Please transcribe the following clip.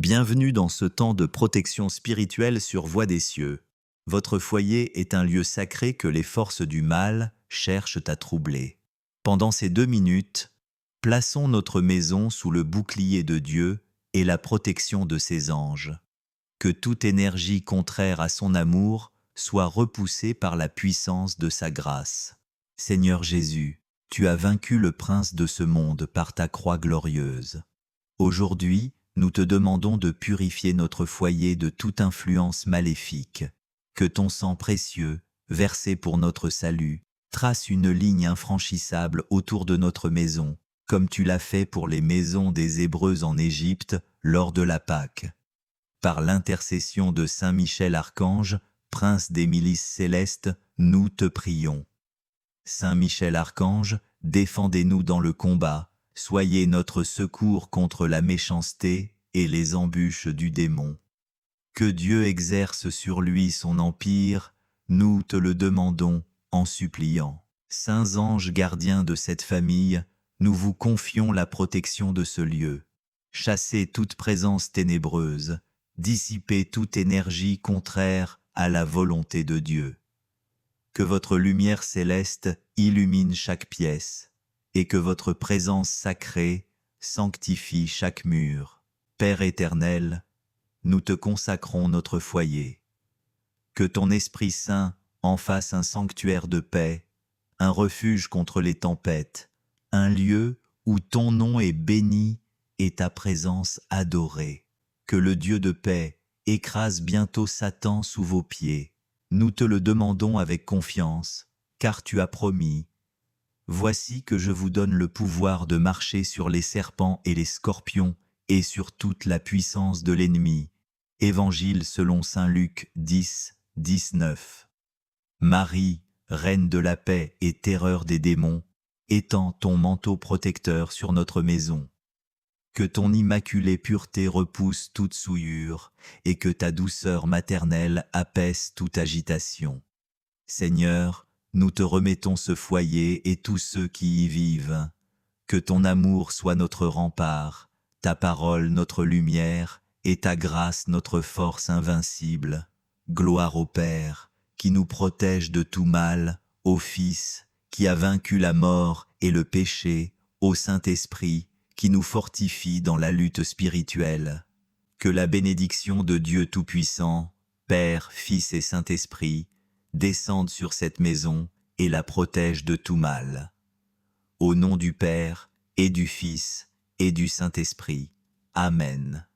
Bienvenue dans ce temps de protection spirituelle sur Voix des cieux. Votre foyer est un lieu sacré que les forces du mal cherchent à troubler. Pendant ces 2 minutes, plaçons notre maison sous le bouclier de Dieu et la protection de ses anges. Que toute énergie contraire à son amour soit repoussée par la puissance de sa grâce. Seigneur Jésus, tu as vaincu le prince de ce monde par ta croix glorieuse. Aujourd'hui, nous te demandons de purifier notre foyer de toute influence maléfique. Que ton sang précieux, versé pour notre salut, trace une ligne infranchissable autour de notre maison, comme tu l'as fait pour les maisons des Hébreux en Égypte lors de la Pâque. Par l'intercession de Saint Michel Archange, prince des milices célestes, nous te prions. Saint Michel Archange, défendez-nous dans le combat. Soyez notre secours contre la méchanceté et les embûches du démon. Que Dieu exerce sur lui son empire, nous te le demandons en suppliant. Saints anges gardiens de cette famille, nous vous confions la protection de ce lieu. Chassez toute présence ténébreuse, dissipez toute énergie contraire à la volonté de Dieu. Que votre lumière céleste illumine chaque pièce, et que votre présence sacrée sanctifie chaque mur. Père éternel, nous te consacrons notre foyer. Que ton Esprit Saint en fasse un sanctuaire de paix, un refuge contre les tempêtes, un lieu où ton nom est béni et ta présence adorée. Que le Dieu de paix écrase bientôt Satan sous vos pieds. Nous te le demandons avec confiance, car tu as promis. Voici que je vous donne le pouvoir de marcher sur les serpents et les scorpions et sur toute la puissance de l'ennemi. Évangile selon saint Luc 10, 19. Marie, reine de la paix et terreur des démons, étends ton manteau protecteur sur notre maison. Que ton immaculée pureté repousse toute souillure et que ta douceur maternelle apaise toute agitation. Seigneur, nous te remettons ce foyer et tous ceux qui y vivent. Que ton amour soit notre rempart, ta parole notre lumière, et ta grâce notre force invincible. Gloire au Père, qui nous protège de tout mal, au Fils, qui a vaincu la mort et le péché, au Saint-Esprit, qui nous fortifie dans la lutte spirituelle. Que la bénédiction de Dieu Tout-Puissant, Père, Fils et Saint-Esprit, descende sur cette maison et la protège de tout mal. Au nom du Père, et du Fils, et du Saint-Esprit. Amen.